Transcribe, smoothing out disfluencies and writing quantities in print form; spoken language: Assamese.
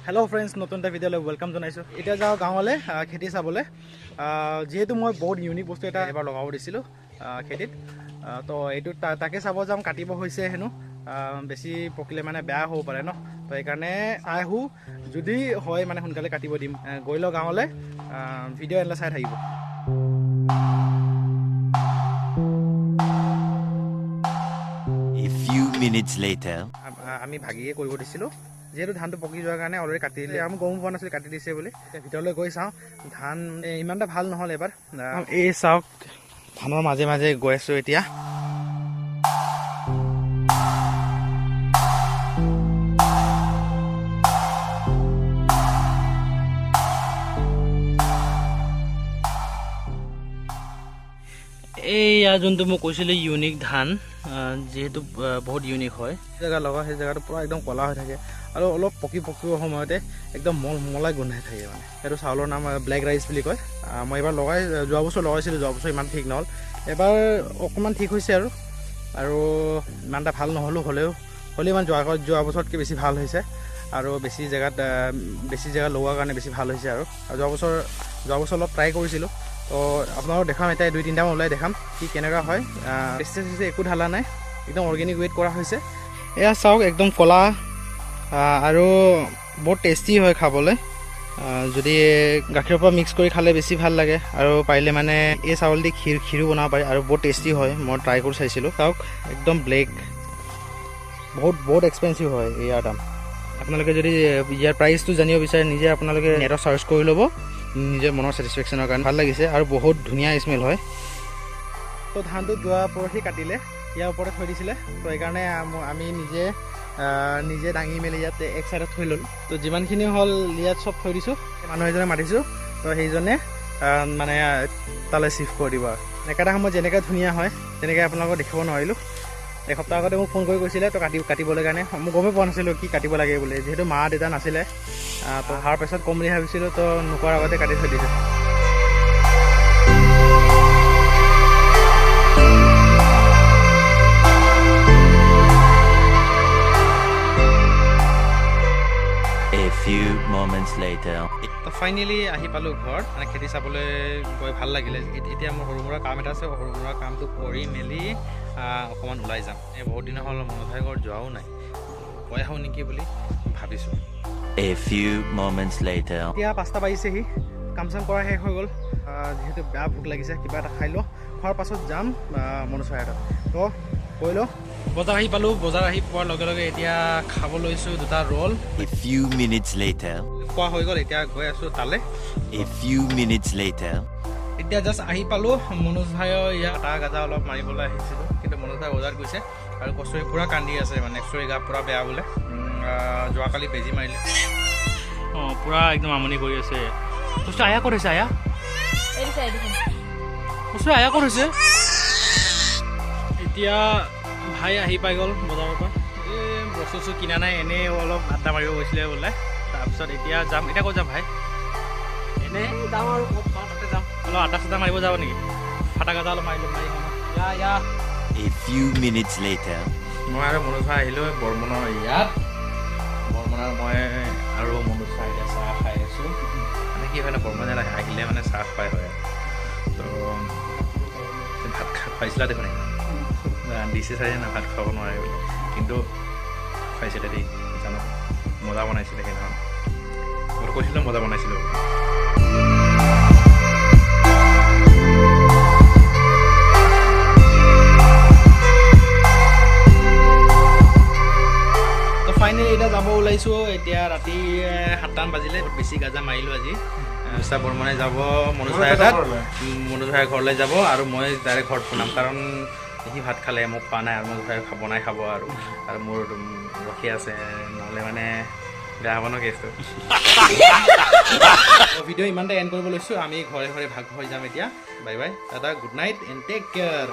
हेलो फ्रेंड्स नतुन এটা ভিডিওলৈ ওয়েলকাম জনাইছো এতিয়া যাও গাঁৱলে খেতি চাবলে যেহেতু মই বহুত ইউনিক বস্তু এটা এবাৰ লগাব দিছিলো খেতিত তো এইটো তাকে চাব যাম কাটিব হৈছে হেনো বেছি পকিলে মানে বেয়া হ'ব পাৰে ন তো এই কাৰণে আহু যদি হয় মানে সোনকালে কাটিব দিম গৈ ল গাঁৱলে ভিডিও এলা চাই থাকিব A few minutes later আমি ভাগিয়ে কৰিব দিছিলো যেহেতু ধানটো পকি যোৱাৰ কাৰণে অলৰেডি কাটি দিলে আমি গম পোৱা নাছিল কাটি দিছে বুলি এতিয়া ভিতৰলৈ গৈ চাওঁ ধান ইমানটা ভাল নহ'ল এবাৰ এই চাওক ধানৰ মাজে মাজে গৈ আছোঁ এতিয়া এইয়া যোনটো মই কৈছিলোঁ ইউনিক ধান যেহেতু বহুত ইউনিক হয় জেগা লগা সেই জেগাটো পূৰা একদম ক'লা হৈ থাকে আৰু অলপ পকিবৰ সময়তে একদম মলাই গোন্ধাই থাকে মানে সেইটো চাউলৰ নাম ব্লেক ৰাইচ বুলি কয় মই এবাৰ যোৱা বছৰ লগাইছিলোঁ যোৱা বছৰ ইমান ঠিক নহ'ল এবাৰ অকণমান ঠিক হৈছে আৰু ইমান এটা ভাল হ'লেও ইমান যোৱা বছৰতকৈ বেছি ভাল হৈছে আৰু বেছি জেগা লগোৱাৰ কাৰণে বেছি ভাল হৈছে আৰু যোৱা বছৰ অলপ ট্ৰাই কৰিছিলোঁ তো আপোনালোকক দেখাম এতিয়া 2-3টামান ওলাই দেখাম কি কেনেকুৱা হয় বেছি একো ঢালা নাই একদম অৰ্গেনিক ৱেট কৰা হৈছে এয়া চাওক একদম ক'লা আৰু বহুত টেষ্টি হয় খাবলৈ যদি গাখীৰৰ পৰা মিক্স কৰি খালে বেছি ভাল লাগে আৰু পাৰিলে মানে এই চাউল দি ক্ষীৰো বনাব পাৰি আৰু বহুত টেষ্টি হয় মই ট্ৰাই কৰি চাইছিলোঁ চাওক একদম ব্লেক বহুত এক্সপেঞ্চিভ হয় ইয়াৰ দাম আপোনালোকে যদি ইয়াৰ প্ৰাইচটো জানিব বিচাৰে নিজে আপোনালোকে নেটত চাৰ্চ কৰি ল'ব নিজৰ মনৰ ছেটিছফেকশ্যনৰ কাৰণে ভাল লাগিছে আৰু বহুত ধুনীয়া স্মেল হয় তো ধানটো যোৱা পৰহি কাটিলে ইয়াৰ ওপৰতে থৈ দিছিলে তো সেইকাৰণে আমি নিজে দাঙি মেলি ইয়াত এক চাইডত থৈ ল'লোঁ তো যিমানখিনি হ'ল ইয়াত চব থৈ দিছোঁ মানুহ এজনে মাতিছোঁ তো সেইজনে মানে তালৈ চিফ্ট কৰি দিব আৰু একেটা সময়ত যেনেকৈ ধুনীয়া হয় তেনেকৈ আপোনালোকক দেখিব নোৱাৰিলোঁ এসপ্তাহ আগতে মোক ফোন কৰি কৈছিলে তো কাটিবলৈ কাৰণে মই গমেই পোৱা নাছিলোঁ কি কাটিব লাগে বুলি যিহেতু মা দেউতা নাছিলে তো অহাৰ পাছত কম বুলি ভাবিছিলোঁ তো নোকোৱাৰ আগতে কাটি থৈ দিছোঁ a few moments later তো ফাইনেলি আহি পালোঁ ঘৰত মানে খেতি চাবলৈ গৈ ভাল লাগিলে এতিয়া মোৰ সৰু সুৰা কাম এটা আছে সৰু সুৰা কামটো কৰি মেলি অকণমান ওলাই যাম এই বহুত দিনৰ হ'ল মনোভাই ঘৰত যোৱাও নাই গৈ আহোঁ নেকি বুলি ভাবিছোঁ a few moments later এতিয়া 5টা বাজিছেহি কাম চাম কৰা শেষ হৈ গ'ল যিহেতু বেয়া ভোক লাগিছে কিবা এটা খাই লওঁ খোৱাৰ পাছত যাম মনোচৰাই এটা তো কৈ লওঁ বজাৰ আহি পালোঁ বজাৰ আহি পোৱাৰ লগে লগে এতিয়া খাব লৈছোঁ 2টা roll a few minutes later খোৱা হৈ গ'ল এতিয়া গৈ আছোঁ তালৈ a few minutes later এতিয়া জাষ্ট আহি পালোঁ মনোজ ভাইৰ ইয়াত আটা গাজা অলপ মাৰিবলৈ আহিছিলোঁ কিন্তু মনোজ ভাই বজাৰত গৈছে আৰু কচুৰি পূৰা কান্দি আছে মানে কচুৰি গা পূৰা বেয়া বোলে যোৱাকালি বেজি মাৰিলে অঁ পূৰা একদম আমনি কৰি আছে কচু আয়া ক'ত হৈছে আয়া কচু আয়া ক'ত হৈছে এতিয়া ভাই আহি পাই গ'ল বজাৰৰ পৰা এই বস্তু কিনা নাই এনেই অলপ আড্ডা মাৰিব গৈছিলে বোলে তাৰপিছত এতিয়া যাম এতিয়া ক'ত যাম ভাই এনেই যাম আৰু তাতে যাম অলপ আড্ডা চাড্ডা মাৰিব যাব নেকি ফাটা গাজা অলপ মাৰি a few minutes later মই আৰু মনোজ ভাই আহিলোঁ বৰ্মনৰ ইয়াত বৰ্মনৰ মই আৰু মনোজ ভাই এতিয়া চাহ খাই আছোঁ মানে কি হয় বৰ্মনে আহিলে মানে চাহ খুৱাই হয় তো ভাত খুৱাইছিলা দেখোন দিছে চাই না ভাত খাব নোৱাৰে বুলি কিন্তু খুৱাইছিলে দেই জানো মজা বনাইছিলে সেইদিনাখন মই কৈছিলোঁ মজা বনাইছিলোঁ ফাইনেলি এতিয়া যাব ওলাইছোঁ এতিয়া ৰাতি 7টামান বাজিলে বেছি গাজা মাৰিলোঁ আজি চাহ বৰ্মনে যাব মনোজ ভাইৰ তাত মনোজ ভাইৰ ঘৰলৈ যাব আৰু মই ডাইৰেক্ট ঘৰত বনাম কাৰণ সি ভাত খালে মোক খোৱা নাই আৰু মনোজ ভাই বনাই খাব আৰু মোৰ ৰখি আছে নহ'লে মানে বেয়া হ'ব ন কেছটো ভিডিঅ' ইমানতে এণ্ড কৰিব লৈছোঁ আমি ঘৰে ঘৰে ভাগ হৈ যাম এতিয়া বাই বাই দাদা good night and take care